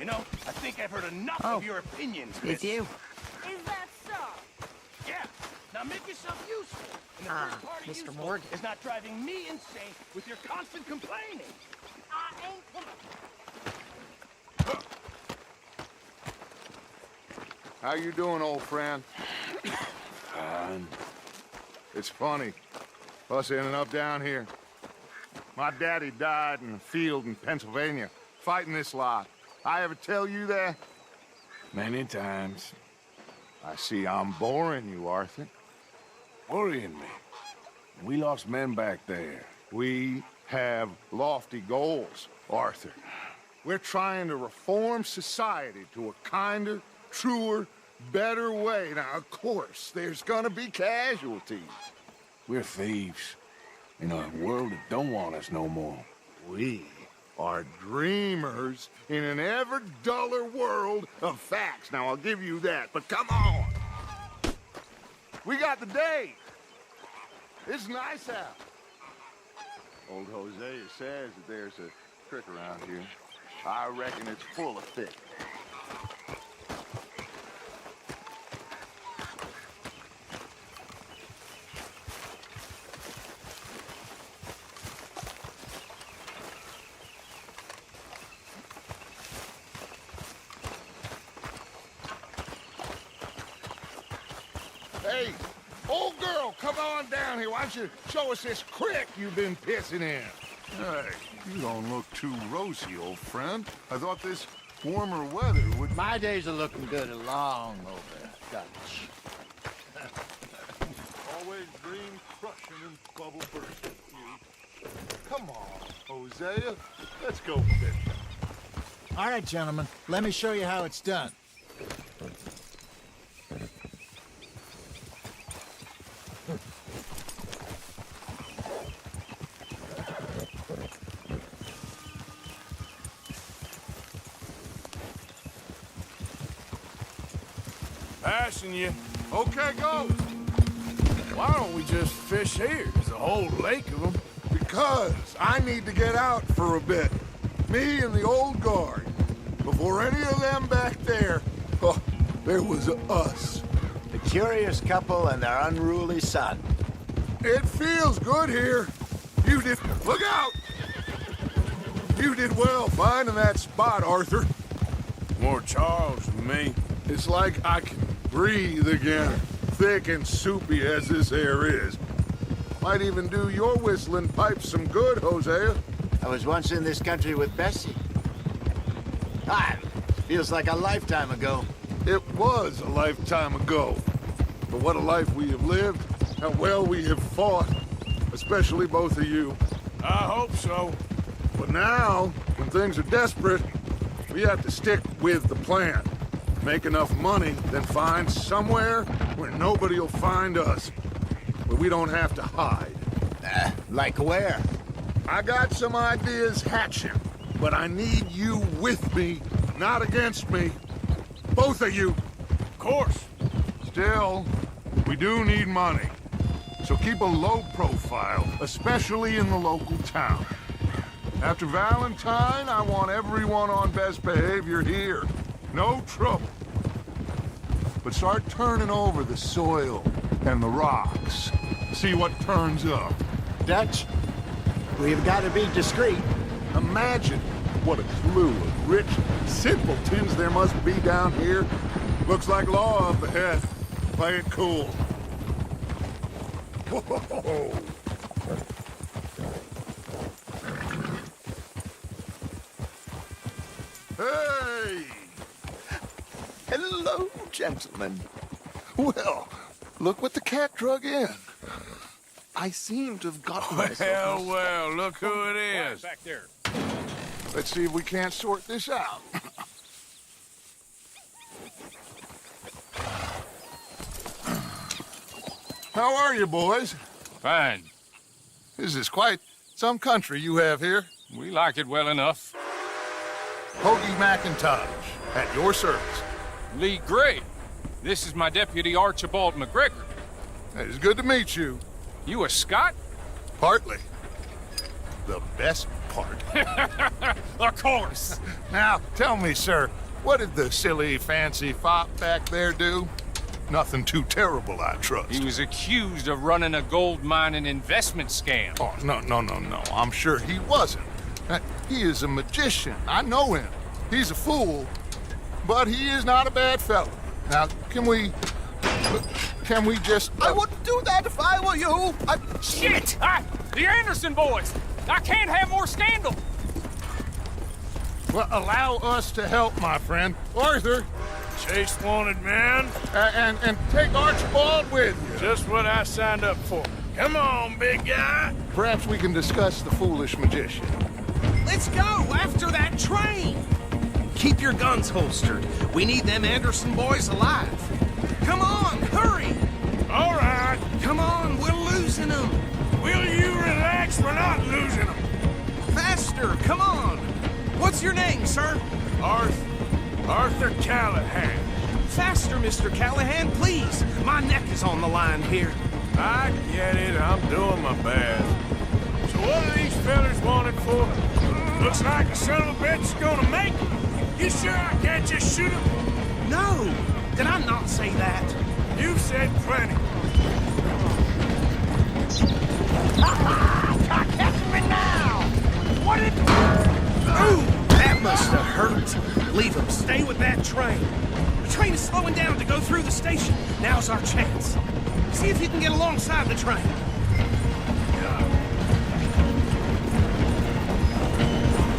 You know, I think I've heard enough of your opinions, miss. It's you. Is that so? Yeah. Now make yourself useful. And the first part of Mr. useful Morgan. is not driving me insane with your constant complaining. I ain't How you doing, old friend? Fine. It's funny. Us ending up down here. My daddy died in a field in Pennsylvania, fighting this lot. I ever tell you that? Many times. I see I'm boring you, Arthur. Worrying me. We lost men back there. We have lofty goals, Arthur. We're trying to reform society to a kinder, truer, better way. Now, of course, there's gonna be casualties. We're thieves. In a world that don't want us no more. We are dreamers in an ever duller world of facts. Now, I'll give you that, but come on. We got the day. It's nice out. Old Hosea says that there's a trick around here. I reckon it's full of thick. Hey, old girl, come on down here. Why don't you show us this creek you've been pissing in? Hey, you don't look too rosy, old friend. I thought this warmer weather would... My days are looking good along over Dutch. Always dream crushing and bubble bursting. Come on, Hosea. Let's go fishing. All right, gentlemen. Let me show you how it's done. Passing you. Okay, go. Why don't we just fish here? There's a whole lake of them. Because I need to get out for a bit. Me and the old guard. Before any of them back there, oh, there was us. The curious couple and their unruly son. It feels good here. You did... Look out! You did well finding that spot, Arthur. More Charles than me. It's like I can breathe again. Thick and soupy as this air is. Might even do your whistling pipes some good, Hosea. I was once in this country with Bessie. Feels like a lifetime ago. It was a lifetime ago. But what a life we have lived. How well we have fought. Especially both of you. I hope so. But now, when things are desperate, we have to stick with the plan. Make enough money, then find somewhere where nobody will find us. Where we don't have to hide. Like where? I got some ideas hatching, but I need you with me, not against me. Both of you. Of course. Still, we do need money. So keep a low profile, especially in the local town. After Valentine, I want everyone on best behavior here. No trouble. But start turning over the soil and the rocks. See what turns up. Dutch, we've got to be discreet. Imagine what a slew of rich simpletons there must be down here. Looks like law up ahead. Play it cool. Whoa. Hey! Hello, gentlemen. Well, look what the cat drug in. I seem to have gotten myself... Well, look who it is. Back there. Let's see if we can't sort this out. How are you, boys? Fine. This is quite some country you have here. We like it well enough. Hoagie McIntosh, at your service. Lee Gray. This is my deputy Archibald McGregor. It is good to meet you. You a Scot? Partly. The best part. Of course. Now, tell me, sir, what did the silly, fancy fop back there do? Nothing too terrible, I trust. He was accused of running a gold mining investment scam. Oh, no. I'm sure he wasn't. He is a magician. I know him. He's a fool, but he is not a bad fellow. Now, can we just... I wouldn't do that if I were you. Shit! The Anderson boys! I can't have more scandal! Well, allow us to help, my friend. Arthur, Chase wanted man. and take Archibald with you. Just what I signed up for. Come on, big guy. Perhaps we can discuss the foolish magician. Let's go after that train. Keep your guns holstered. We need them Anderson boys alive. Come on, hurry. All right. Come on, we're losing them. Will you relax? We're not losing them. Faster, come on. What's your name, sir? Arthur Callahan. Faster, Mr. Callahan, please. My neck is on the line here. I get it. I'm doing my best. So what are these fellas wanted for? Looks like the son of a bitch is gonna make it. You sure I can't just shoot him? No, did I not say that? You said plenty. Catch me now! What did... Ooh, that must have hurt. Leave him. Stay with that train. The train is slowing down to go through the station. Now's our chance. See if you can get alongside the train.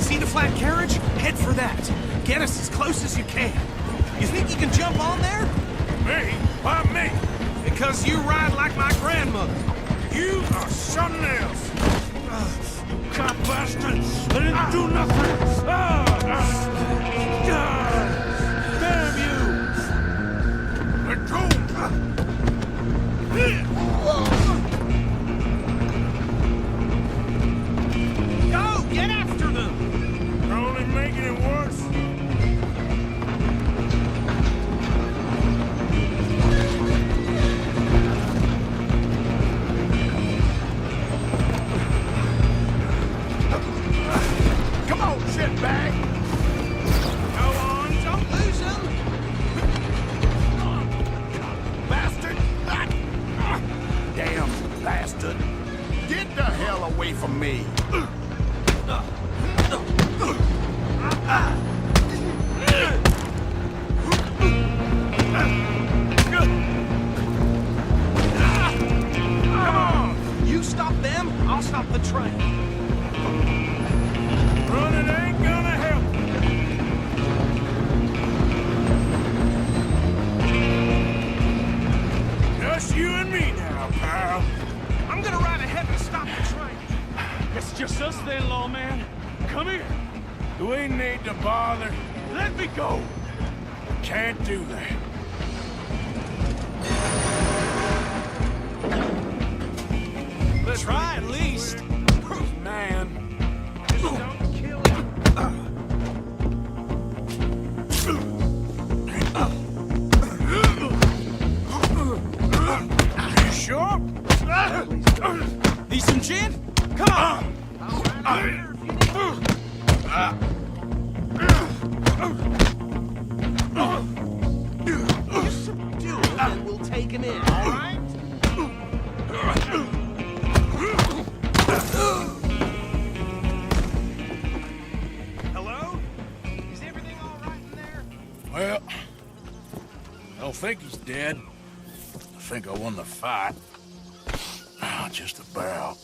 See the flat carriage? Head for that. Get us as close as you can. You think you can jump on there? Me? Why me? Because you ride like my grandmother. You are something else. God bastard! I didn't do nothing. Damn you! Let go! Go! Get after them! You're only making it worse. Come on, shitbag! Go on, don't lose him! Bastard! Damn bastard! Get the hell away from me! Come on! You stop them, I'll stop the train. Running ain't gonna help. Just you and me now, pal. I'm gonna ride ahead and stop the train. It's just us then, lawman. Come here. Do we need to bother? Let me go. Can't do that. Try at least. Man. Just don't kill him. You sure? Need some gin? Come on! Just subdue him and we'll take him in, all right? Hello? Is everything all right in there? Well, I don't think he's dead. I think I won the fight. Just about.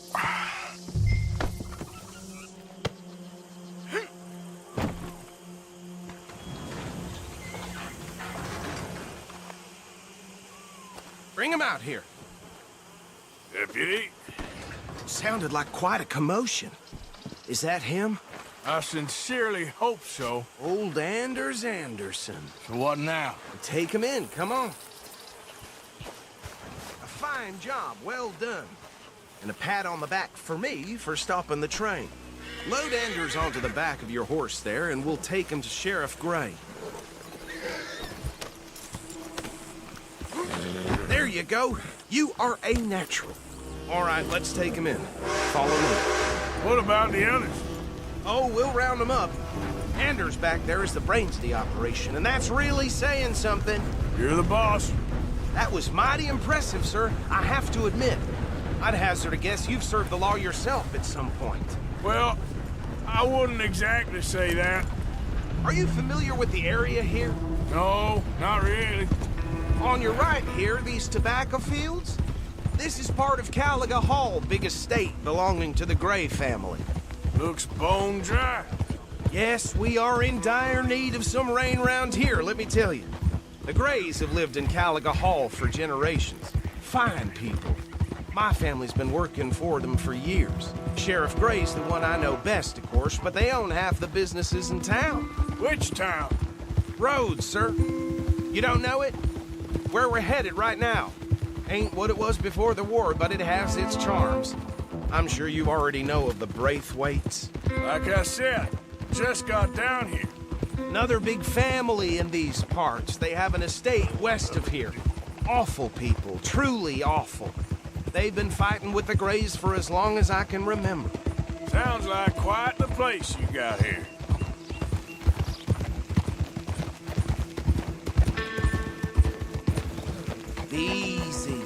Bring him out here. Deputy, Sounded like quite a commotion. Is that him? I sincerely hope so. Old Anders Anderson. So what now? Take him in, come on. A fine job, well done. And a pat on the back for me for stopping the train. Load Anders onto the back of your horse there, and we'll take him to Sheriff Gray. There you go. You are a natural. All right, let's take him in. Follow me. What about the others? Oh, we'll round them up. Anders back there is the brains of the operation, and that's really saying something. You're the boss. That was mighty impressive, sir. I have to admit. I'd hazard a guess you've served the law yourself at some point. Well, I wouldn't exactly say that. Are you familiar with the area here? No, not really. On your right here, these tobacco fields? This is part of Caliga Hall, big estate belonging to the Gray family. Looks bone dry. Yes, we are in dire need of some rain round here, let me tell you. The Grays have lived in Caliga Hall for generations. Fine people. My family's been working for them for years. Sheriff Gray's the one I know best, of course, but they own half the businesses in town. Which town? Rhodes, sir. You don't know it? Where we're headed right now. Ain't what it was before the war, but it has its charms. I'm sure you already know of the Braithwaites. Like I said, just got down here. Another big family in these parts. They have an estate west of here. Awful people, truly awful. They've been fighting with the Grays for as long as I can remember. Sounds like quite the place you got here. Easy.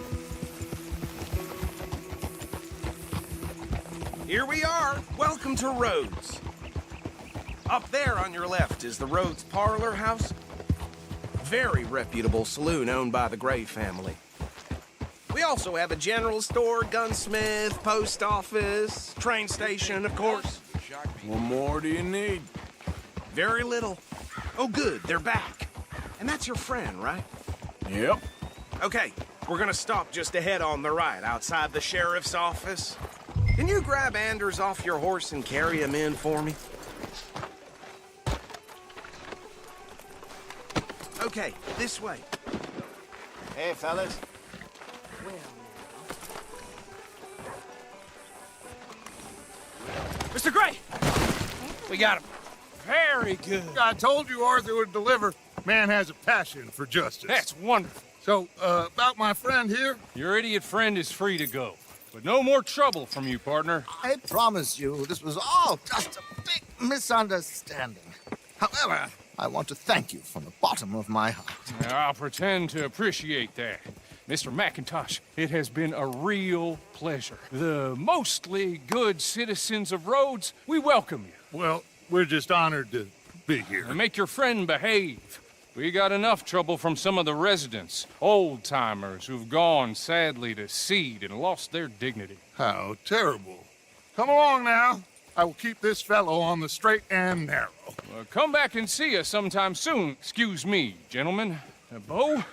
Here we are. Welcome to Rhodes. Up there on your left is the Rhodes Parlor House. Very reputable saloon owned by the Gray family. We also have a general store, gunsmith, post office, train station, of course. What more do you need? Very little. Oh, good, they're back. And that's your friend, right? Yep. Okay, we're gonna stop just ahead on the right, outside the sheriff's office. Can you grab Anders off your horse and carry him in for me? Okay, this way. Hey, fellas. Mr. Gray! We got him. Very good. I told you Arthur would deliver. Man has a passion for justice. That's wonderful. So, about my friend here? Your idiot friend is free to go. But no more trouble from you, partner. I promise you, this was all just a big misunderstanding. However, I want to thank you from the bottom of my heart. I'll pretend to appreciate that. Mr. McIntosh, it has been a real pleasure. The mostly good citizens of Rhodes, we welcome you. Well, we're just honored to be here. And make your friend behave. We got enough trouble from some of the residents, old-timers who've gone, sadly, to seed and lost their dignity. How terrible. Come along now. I will keep this fellow on the straight and narrow. Come back and see us sometime soon. Excuse me, gentlemen. Bo,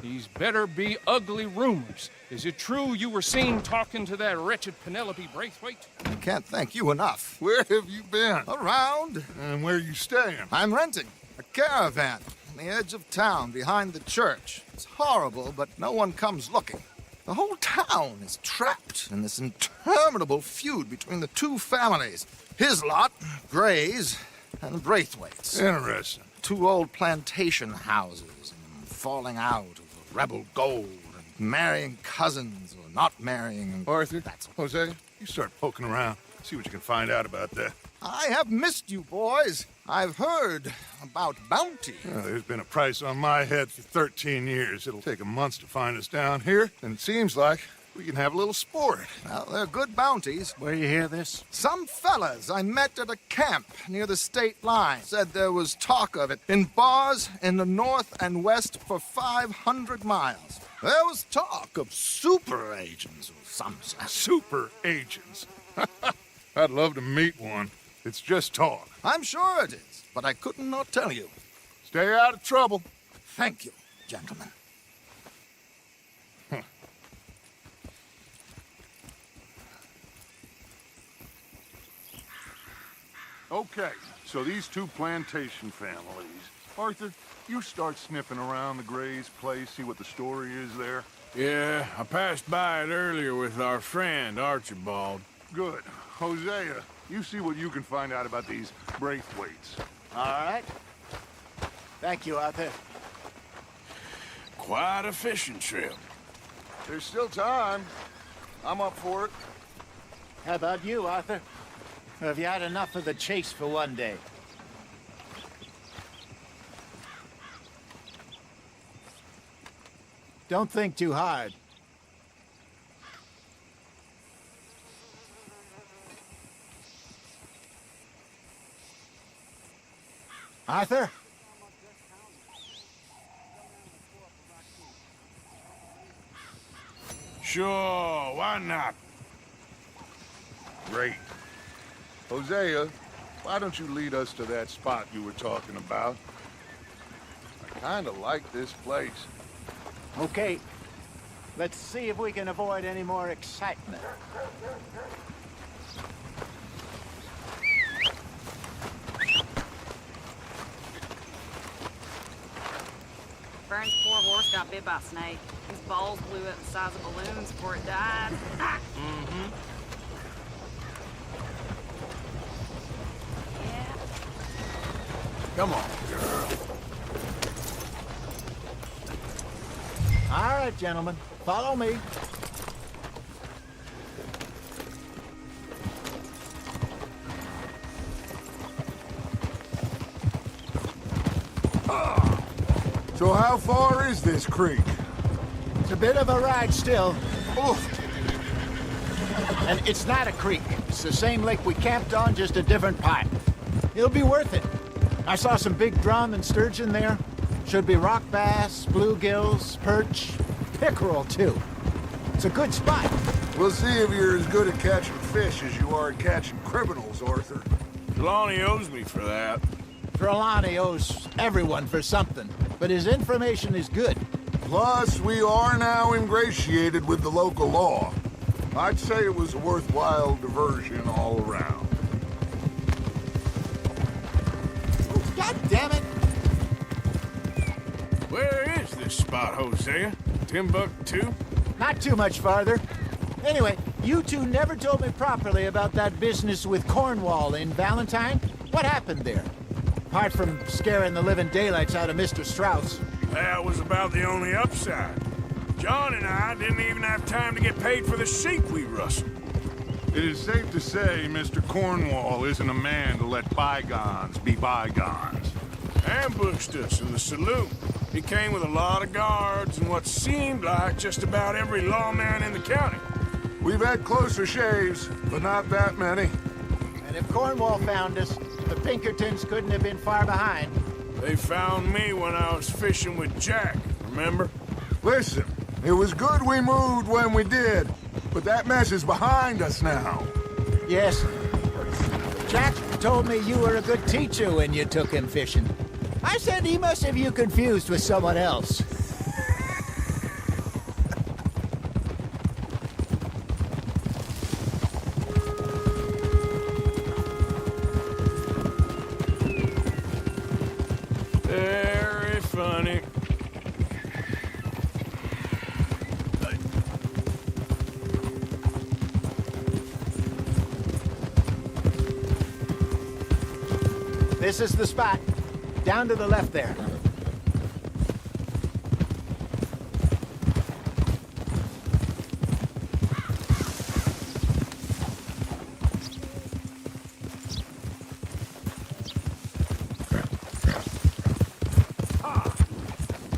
these better be ugly rumors. Is it true you were seen talking to that wretched Penelope Braithwaite? I can't thank you enough. Where have you been? Around. And where you staying? I'm renting a caravan on the edge of town behind the church. It's horrible, but no one comes looking. The whole town is trapped in this interminable feud between the two families. His lot, Gray's, and the Braithwaites. Interesting. Two old plantation houses, and falling out of rebel gold, and marrying cousins or not marrying. Arthur, That's Jose, you start poking around. See what you can find out about that. I have missed you, boys. I've heard about bounty. There's been a price on my head for 13 years. It'll take 'em months to find us down here, and it seems like we can have a little sport. Well, they're good bounties. Where you hear this? Some fellas I met at a camp near the state line said there was talk of it in bars in the north and west for 500 miles. There was talk of super agents or some such. Super agents. I'd love to meet one. It's just talk. I'm sure it is, but I couldn't not tell you. Stay out of trouble. Thank you, gentlemen. Okay, so these two plantation families. Arthur, you start sniffing around the Gray's place, see what the story is there. Yeah, I passed by it earlier with our friend, Archibald. Good. Hosea, you see what you can find out about these Braithwaites. All right. Thank you, Arthur. Quite a fishing trip. There's still time. I'm up for it. How about you, Arthur? Or have you had enough of the chase for one day? Don't think too hard. Arthur? Sure, why not? Great. Hosea, why don't you lead us to that spot you were talking about? I kinda like this place. Okay. Let's see if we can avoid any more excitement. Vern's poor horse got bit by a snake. His balls blew up the size of balloons before it died. Mm-hmm. Yeah. Come on, girl. All right, gentlemen. Follow me. So how far is this creek? It's a bit of a ride still. Oof. And it's not a creek. It's the same lake we camped on, just a different part. It'll be worth it. I saw some big drum and sturgeon there. Should be rock bass, bluegills, perch, pickerel too. It's a good spot. We'll see if you're as good at catching fish as you are at catching criminals, Arthur. Trelawney owes me for that. Trelawney owes everyone for something, but his information is good. Plus, we are now ingratiated with the local law. I'd say it was a worthwhile diversion all around. God damn it! Where is this spot, Hosea? Timbuktu? Not too much farther. Anyway, you two never told me properly about that business with Cornwall in Valentine. What happened there? Apart from scaring the living daylights out of Mr. Strauss. That was about the only upside. John and I didn't even have time to get paid for the sheep we rustled. It is safe to say Mr. Cornwall isn't a man to let bygones be bygones. Ambushed us in the saloon. He came with a lot of guards and what seemed like just about every lawman in the county. We've had closer shaves, but not that many. And if Cornwall found us, the Pinkertons couldn't have been far behind. They found me when I was fishing with Jack, remember? Listen, it was good we moved when we did, but that mess is behind us now. Yes. Jack told me you were a good teacher when you took him fishing. I said he must have you confused with someone else. Very funny. This is the spot. Down to the left there.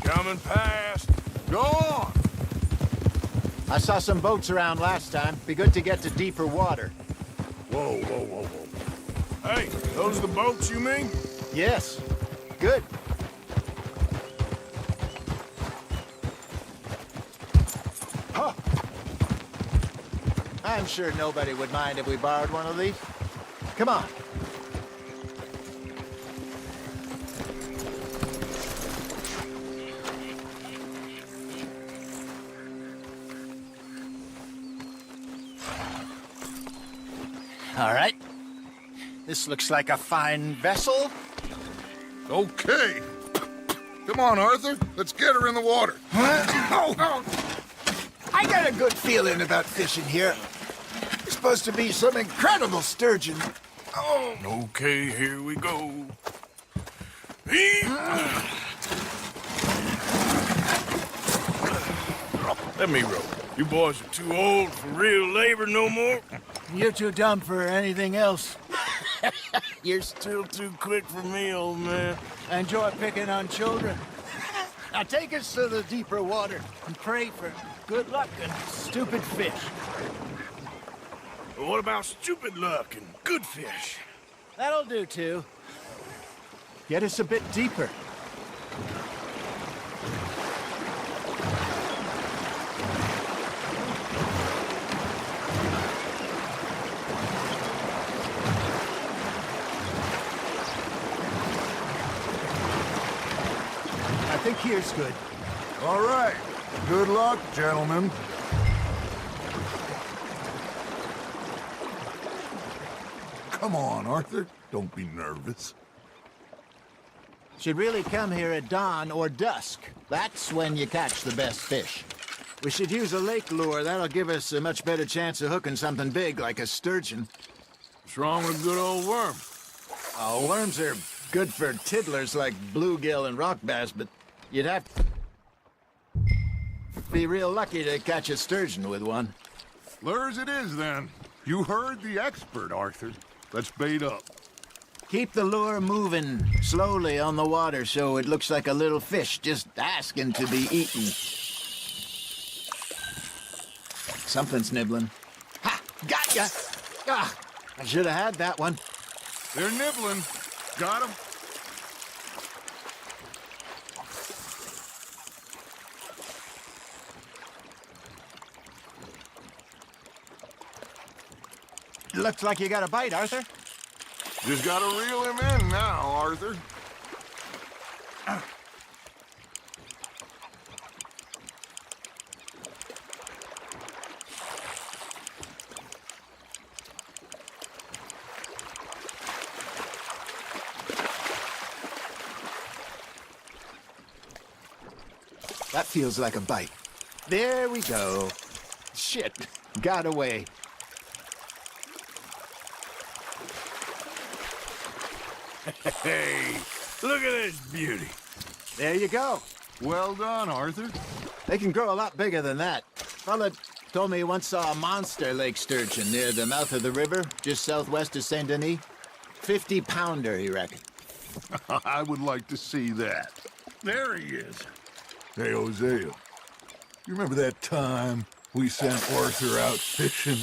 Coming past. Go on! I saw some boats around last time. Be good to get to deeper water. Whoa, whoa, whoa, whoa. Hey, those are the boats you mean? Yes. Good. Huh. I'm sure nobody would mind if we borrowed one of these. Come on. All right. This looks like a fine vessel. Okay. Come on, Arthur. Let's get her in the water. Oh. I got a good feeling about fishing here. It's supposed to be some incredible sturgeon. Oh. Okay, here we go. Let me row. You boys are too old for real labor no more. You're too dumb for anything else. You're Still too quick for me, old man. enjoy picking on children. Now take us to the deeper water and pray for good luck and stupid fish. But what about stupid luck and good fish? That'll do, too. Get us a bit deeper. I think here's good. All right. Good luck, gentlemen. Come on, Arthur. Don't be nervous. Should really come here at dawn or dusk. That's when you catch the best fish. We should use a lake lure. That'll give us a much better chance of hooking something big like a sturgeon. What's wrong with a good old worm? Oh, worms are good for tiddlers like bluegill and rock bass, but you'd have to be real lucky to catch a sturgeon with one. Lures it is, then. You heard the expert, Arthur. Let's bait up. Keep the lure moving slowly on the water so it looks like a little fish just asking to be eaten. Something's nibbling. Ha! Got ya! Ah, I should have had that one. They're nibbling. Got 'em. Looks like you got a bite, Arthur. Just gotta reel him in now, Arthur. That feels like a bite. There we go. Shit, got away. Hey, look at this beauty. There you go. Well done, Arthur. They can grow a lot bigger than that. Fella told me he once saw a monster lake sturgeon near the mouth of the river, just southwest of Saint Denis. 50-pounder, he reckoned. I would like to see that. There he is. Hey, Hosea. You remember that time we sent Arthur out fishing?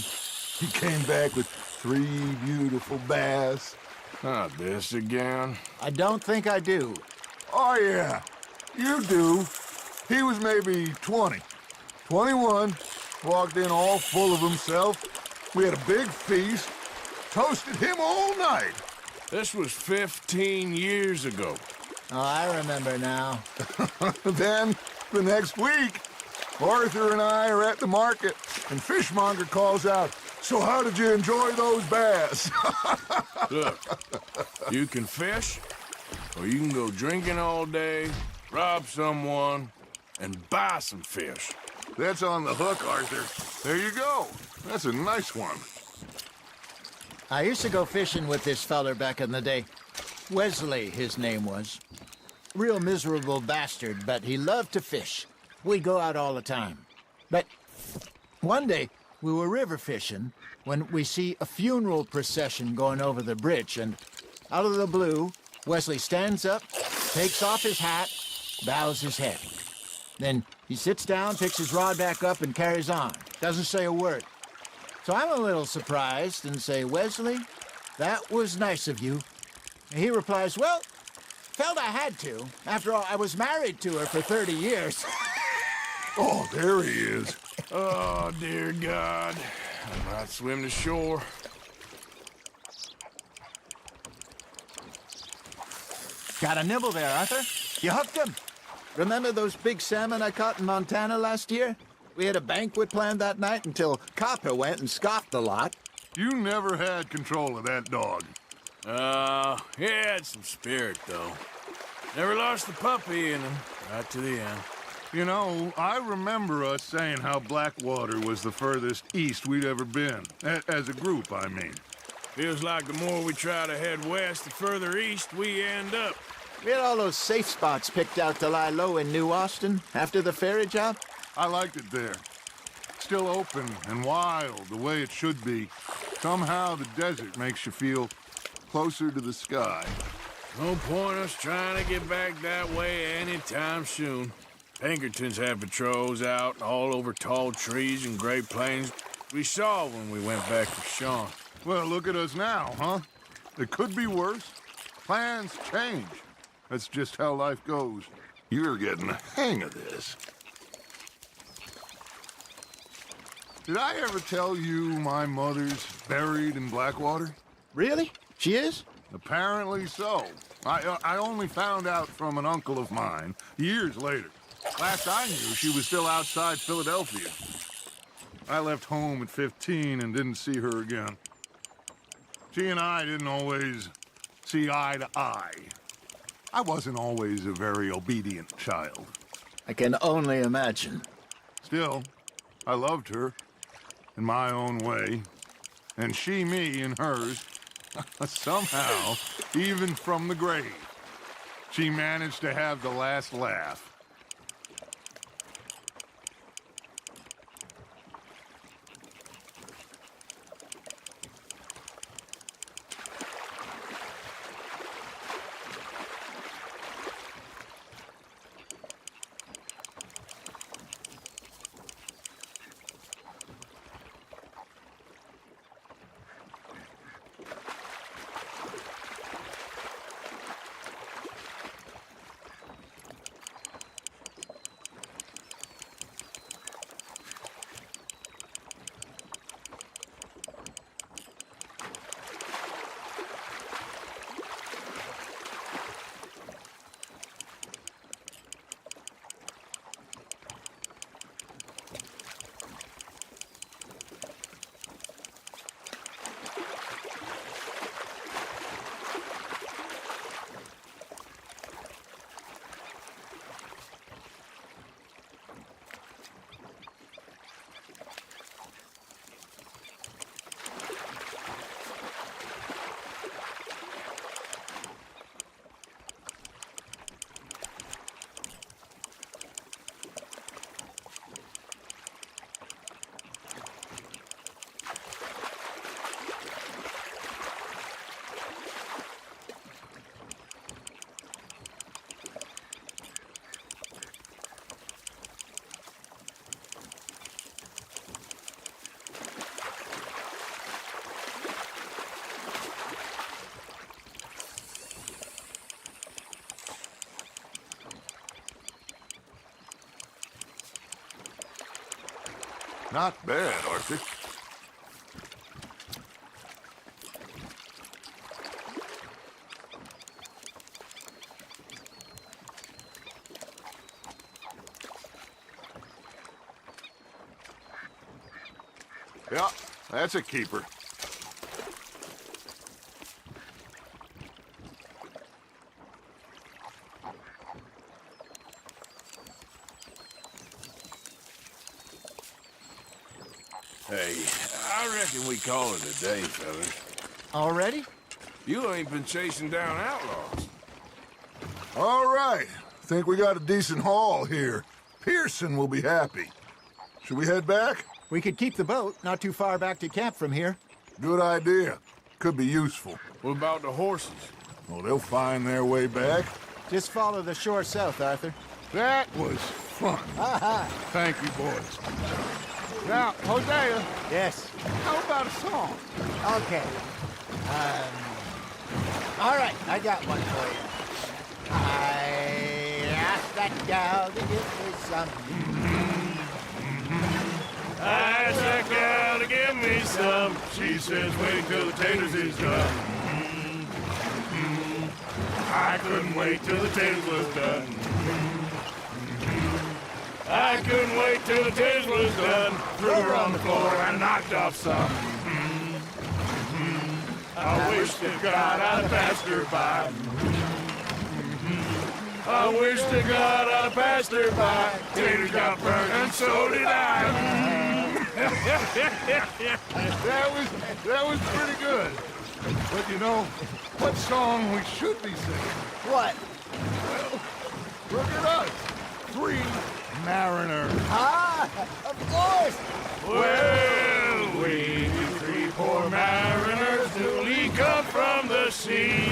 He came back with 3 beautiful bass. Not this again. I don't think I do. Oh, yeah. You do. He was maybe 20. 21. Walked in all full of himself. We had a big feast. Toasted him all night. This was 15 years ago. Oh, I remember now. Then, the next week, Arthur and I are at the market, and Fishmonger calls out, "So how did you enjoy those bass?" Look, you can fish, or you can go drinking all day, rob someone, and buy some fish. That's on the hook, Arthur. There you go. That's a nice one. I used to go fishing with this feller back in the day. Wesley, his name was. Real miserable bastard, but he loved to fish. We'd go out all the time. But one day, we were river fishing when we see a funeral procession going over the bridge, and out of the blue, Wesley stands up, takes off his hat, bows his head. Then he sits down, picks his rod back up, and carries on. Doesn't say a word. So I'm a little surprised and say, "Wesley, that was nice of you." And he replies, "Well, felt I had to. After all, I was married to her for 30 years. Oh, there he is. Oh, dear God. I might swim to shore. Got a nibble there, Arthur. You hooked him. Remember those big salmon I caught in Montana last year? We had a banquet planned that night until Copper went and scoffed a lot. You never had control of that dog. He had some spirit, though. Never lost the puppy in him, right to the end. You know, I remember us saying how Blackwater was the furthest east we'd ever been. As a group, I mean. Feels like the more we try to head west, the further east we end up. We had all those safe spots picked out to lie low in New Austin after the ferry job. I liked it there. Still open and wild, the way it should be. Somehow the desert makes you feel closer to the sky. No point us trying to get back that way anytime soon. Pinkertons have patrols out all over tall trees and Great Plains. We saw when we went back to Sean. Well, look at us now, huh? It could be worse. Plans change. That's just how life goes. You're getting the hang of this. Did I ever tell you my mother's buried in Blackwater? Really? She is? Apparently so. I only found out from an uncle of mine years later. Last I knew, she was still outside Philadelphia. I left home at 15 and didn't see her again. She and I didn't always see eye to eye. I wasn't always a very obedient child. I can only imagine. Still, I loved her in my own way, and she me in hers. Somehow, even from the grave, she managed to have the last laugh. Not bad, Arthur. Yeah, that's a keeper. Hey, I reckon we call it a day, fellas. Already? You ain't been chasing down outlaws. All right. Think we got a decent haul here. Pearson will be happy. Should we head back? We could keep the boat not too far back to camp from here. Good idea. Could be useful. What about the horses? Well, they'll find their way back. Just follow the shore south, Arthur. That was fun. Thank you, boys. Now, Hosea, Yes. how about a song? Okay. All right, I got one for you. I asked that gal to give me some. I asked that gal to give me some. She says wait till the taters is done. I couldn't wait till the taters was done. I couldn't wait till the taters was done. Threw her on the floor and knocked off some. I wish to God I'd passed her by. I wish to God I passed her by. Taters got burned and so did I. That was pretty good. But you know, what song we should be singing? What? Look at us. 3 mariners. Ah, of course. Well, we 3 poor mariners newly come from the seas.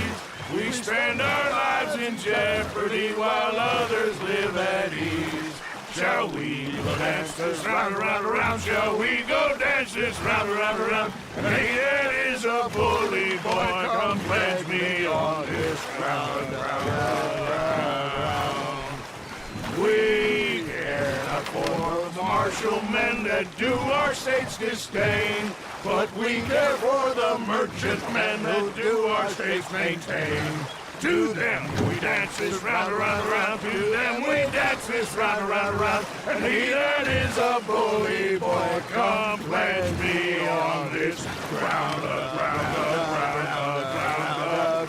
We spend our lives in jeopardy while others live at ease. Shall we go dance this round, around, around? Shall we go dance this round, around, around? And he that is a bully boy, come pledge me on this ground, ground. We care not for the martial men that do our state's disdain, but we care for the merchant men that do our states maintain. To them we dance this round, around, around. To them we dance this round, around, around. And he that is a bully boy, come pledge me on this ground, ground, ground,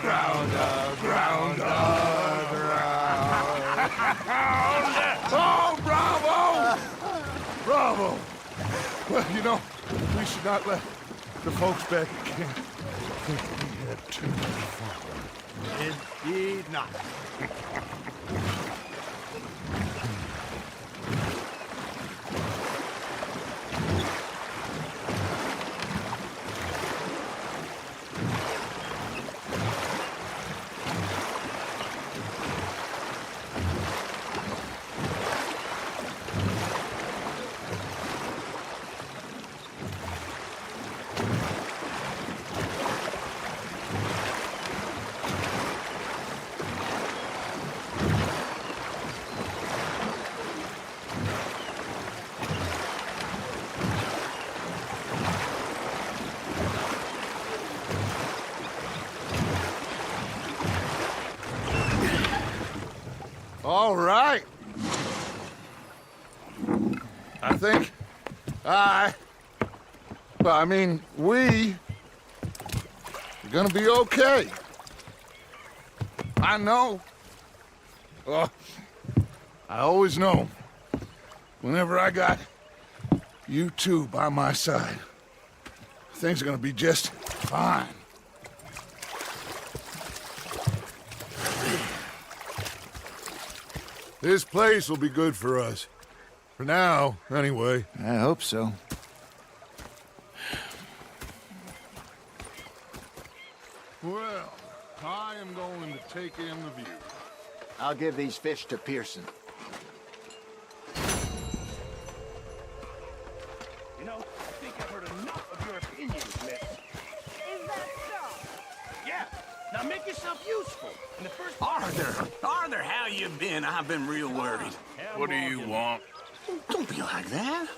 ground, ground, ground, ground. Oh, bravo! Bravo! Well, you know, we should not let the folks back at camp think we had too much fun. Indeed not. All right. I think we are gonna be okay. I know. Oh, I always know. Whenever I got you two by my side, things are gonna be just fine. This place will be good for us. For now, anyway. I hope so. Well, I am going to take in the view. I'll give these fish to Pearson. You know, I think I've heard enough of your opinions, miss. Is that so? Yeah, now make yourself useful. In the first... Arthur, how you been? I've been real worried. What do you want? Don't be like that.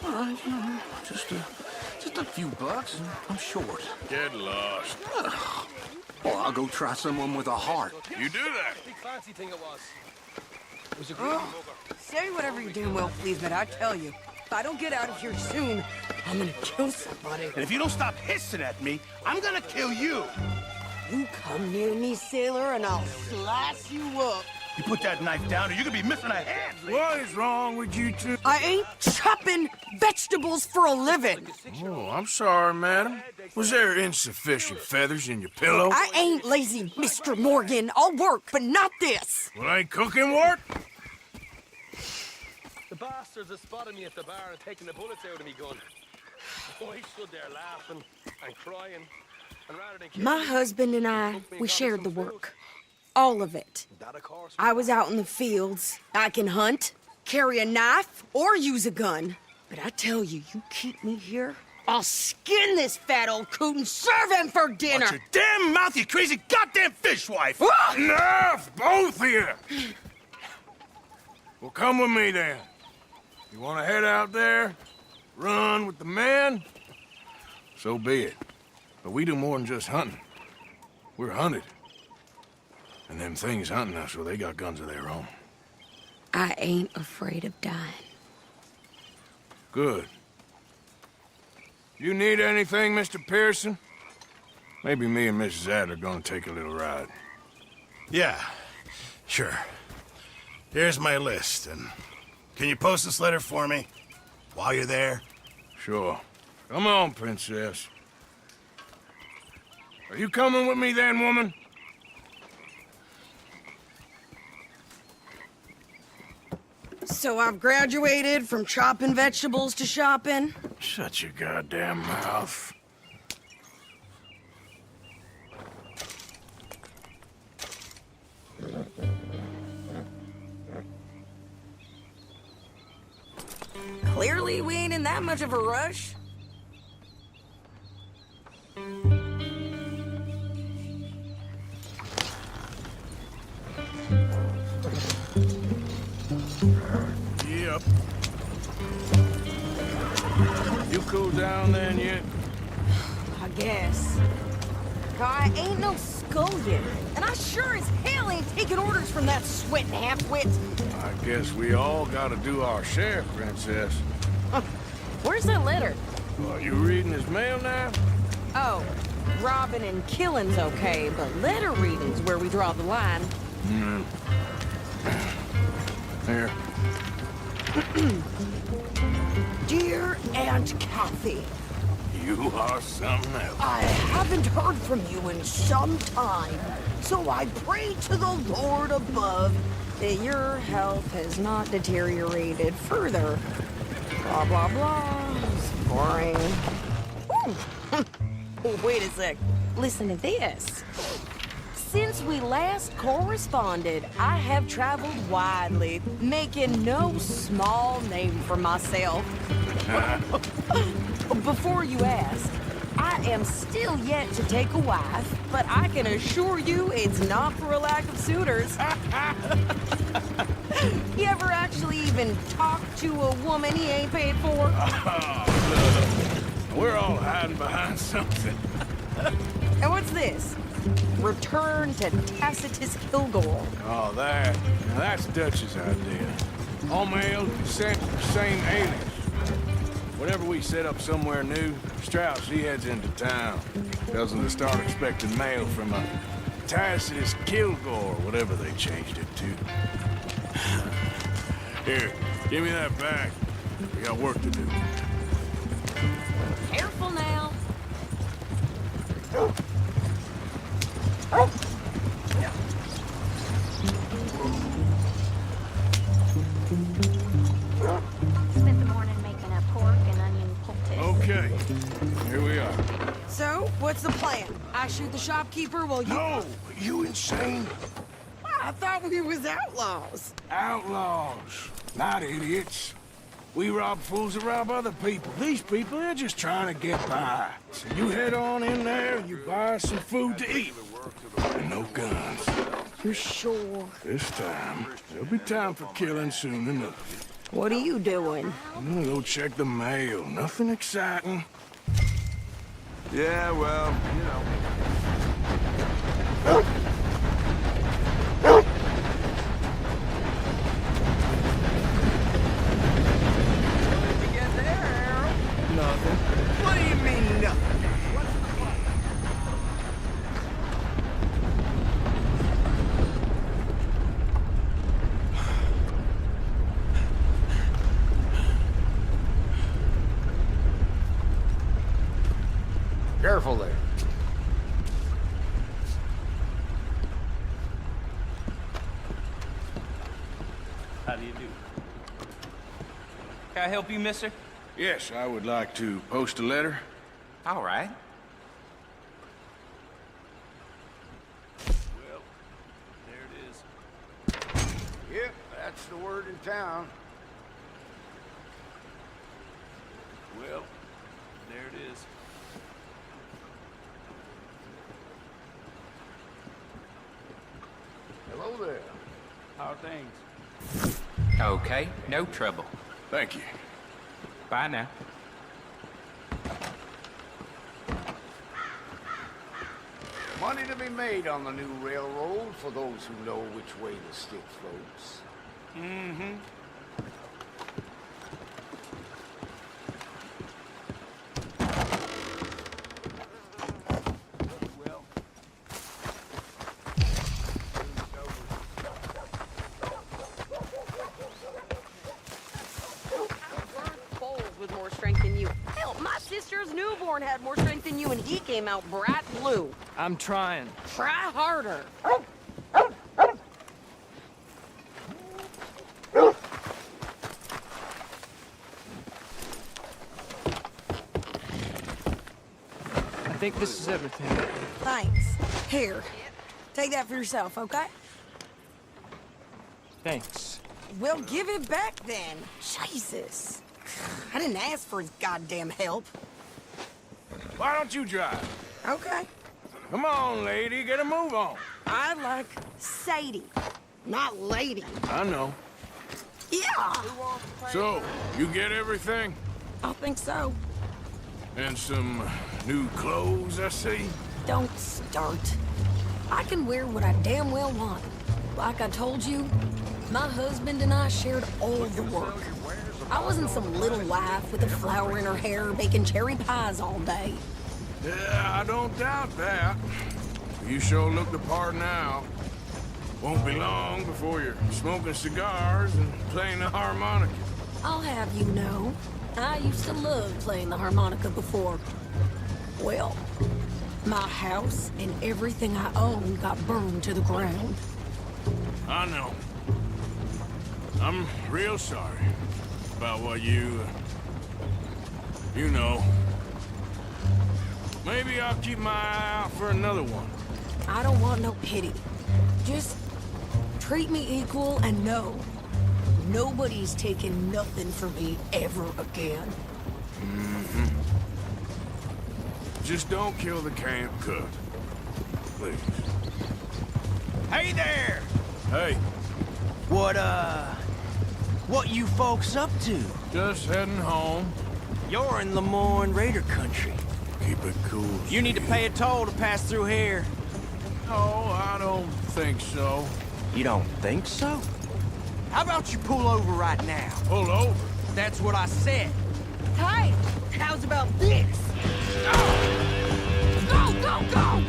All right, you know, just a few bucks. I'm short. Get lost. Well, I'll go try someone with a heart. You do that. Big fancy thing it was. It was a Say whatever you're doing, Will, please, but I tell you, if I don't get out of here soon, I'm gonna kill somebody. And if you don't stop hissing at me, I'm gonna kill you. You come near me, sailor, and I'll slice you up. You put that knife down or you're gonna be missing a hand. What is wrong with you two? I ain't chopping vegetables for a living. Oh, I'm sorry, madam. Was there insufficient feathers in your pillow? I ain't lazy, Mr. Morgan. I'll work, but not this. Well, ain't cooking work? The bastards have spotted me at the bar and taken the bullets out of me gun. Oh, I stood there laughing and crying. And rather than My husband and I, we shared the work. All of it. I was out in the fields. I can hunt, carry a knife, or use a gun. But I tell you, you keep me here, I'll skin this fat old coot and serve him for dinner. Watch your damn mouth, you crazy goddamn fishwife! Enough, both of you! Well, come with me then. You want to head out there, run with the men? So be it. But we do more than just hunting. We're hunted. And them things hunting us, well, they got guns of their own. I ain't afraid of dying. Good. You need anything, Mr. Pearson? Maybe me and Mrs. Adler are gonna take a little ride. Yeah, sure. Here's my list, and can you post this letter for me while you're there? Sure. Come on, princess. Are you coming with me then, woman? So I've graduated from chopping vegetables to shopping? Shut your goddamn mouth. Clearly, we ain't in that much of a rush. Yep. You cool down then yet? I guess. I ain't no scullion, and I sure as hell ain't taking orders from that sweating half-wit. I guess we all gotta do our share, Princess. Where's that letter? Are you reading his mail now? Oh, robbing and killing's okay, but letter reading's where we draw the line. Here. Dear Aunt Kathy, You are something else. I haven't heard from you in some time, so I pray to the Lord above that your health has not deteriorated further. Blah, blah, blah. It's boring. Ooh. Wait a sec. Listen to this. Since we last corresponded, I have traveled widely, making no small name for myself. Before you ask, I am still yet to take a wife, but I can assure you it's not for a lack of suitors. You ever actually even talk to a woman he ain't paid for? We're all hiding behind something. And what's this? Return to Tacitus Kilgore. Oh, that. Now that's Dutch's idea. All mail sent to the same alias. Whenever we set up somewhere new, Strauss, he heads into town. Tells them to start expecting mail from a Tacitus Kilgore, whatever they changed it to. Here, give me that back. We got work to do. Careful now. Spent the morning making a pork and onion poultice. Okay, here we are. So, what's the plan? I shoot the shopkeeper while you... No! You insane? I thought we was outlaws. Outlaws, not idiots. We rob fools that rob other people. These people, they're just trying to get by. So you head on in there, you buy some food to eat. And no guns. You sure? This time, there'll be time for killing soon enough. What are you doing? I'm gonna go check the mail. Nothing exciting. Yeah, well, you know. Nothing. What do you mean, nothing? Careful there. How do you do? Can I help you, mister? Yes, I would like to post a letter. All right. Well, there it is. Yep, that's the word in town. Well, there it is. Hello there. How are things? Okay, no trouble. Thank you. Bye now. Money to be made on the new railroad for those who know which way the stick floats. Mm-hmm. Well, With more strength than you. Hell, my sister's newborn had more strength than you, and he came out bright blue. I'm trying. Try harder. I think this is everything. Thanks. Here, take that for yourself, okay? Thanks. We'll give it back then. Jesus. I didn't ask for his goddamn help. Why don't you drive? Okay. Come on, lady, get a move on. I like Sadie, not lady. I know. Yeah. So, you get everything? I think so. And some new clothes, I see? Don't start. I can wear what I damn well want. Like I told you, my husband and I shared all the work. I wasn't some little wife with a flower in her hair baking cherry pies all day. Yeah, I don't doubt that. You sure look the part now. Won't be long before you're smoking cigars and playing the harmonica. I'll have you know, I used to love playing the harmonica before. Well, my house and everything I owned got burned to the ground. I know. I'm real sorry about what you know. Maybe I'll keep my eye out for another one. I don't want no pity. Just treat me equal and know nobody's taking nothing from me ever again. Mm-hmm. Just don't kill the camp cook. Please. Hey there! Hey, What you folks up to? just heading home. You're in Lemoyne Raider country. Keep it cool. You need to pay a toll to pass through here. No, I don't think so. You don't think so? How about you pull over right now? Pull over. That's what I said. Hey, how's about this? Go, go, go!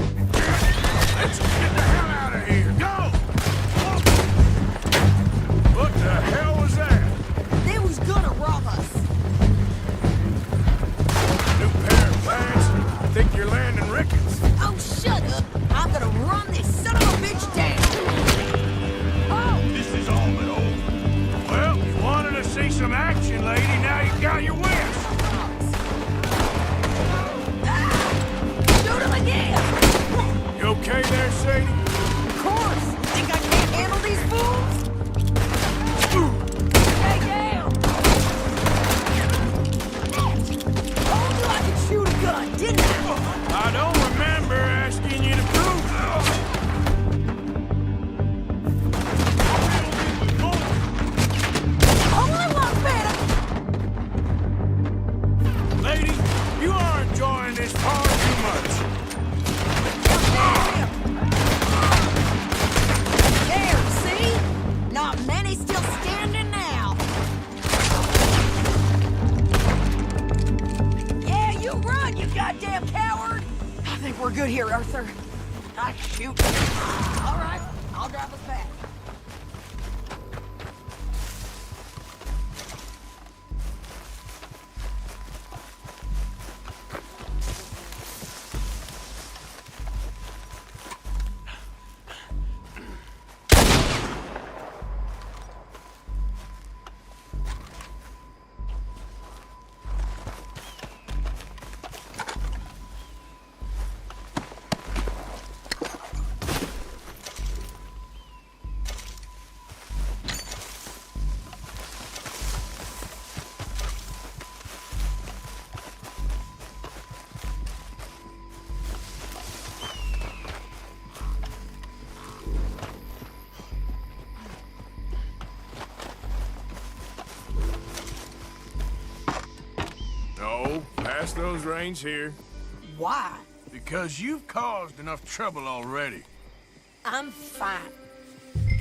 Let's get the hell out of here. Go! What the hell was that? They was gonna rob us. New pair of pants? I think you're landing Ricketts. Oh, shut up. I'm gonna run this son of a bitch down. Oh! This is all but over. Well, you wanted to see some action, lady. Now you got your wish. Shoot him again! You okay there, Sadie? Of course! Think I can't handle these fools? Stay down! Told you I could shoot a gun, didn't I? I don't remember asking you to prove Only one better! Lady, you are enjoying this far too much. There, see? Not many still standing now. Yeah, you run, you goddamn coward! I think we're good here, Arthur. I shoot. All right, I'll drive us back. No, pass those reins here. Why? Because you've caused enough trouble already. I'm fine.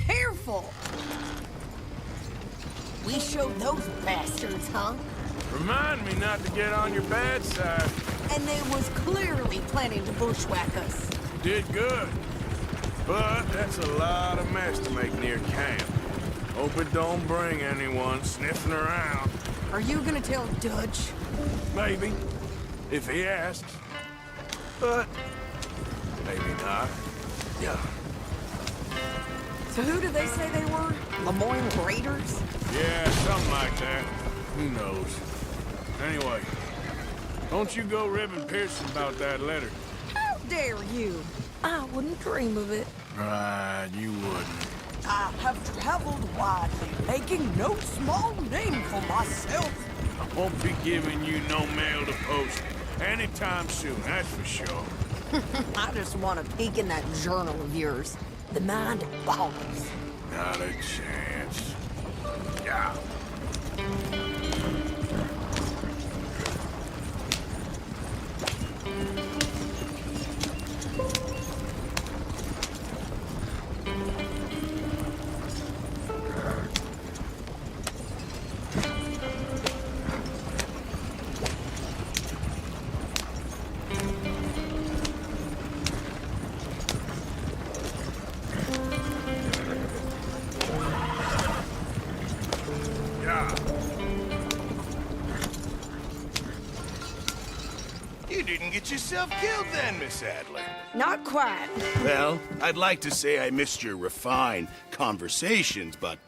Careful! We showed those bastards, huh? Remind me not to get on your bad side. And they was clearly planning to bushwhack us. Did good. But that's a lot of mess to make near camp. Hope it don't bring anyone sniffing around. Are you gonna tell Dutch? Maybe, if he asks. But maybe not. Yeah. So who do they say they were? Lemoyne Raiders? Yeah, something like that. Who knows? Anyway, don't you go ribbing Pearson about that letter. How dare you? I wouldn't dream of it. Right, you wouldn't. I have traveled widely, making no small name for myself. I won't be giving you no mail to post anytime soon, that's for sure. I just want to peek in that journal of yours. The mind boggles. Not a chance. Yeah. You didn't get yourself killed then, Miss Adler. Not quite. Well, I'd like to say I missed your refined conversations, but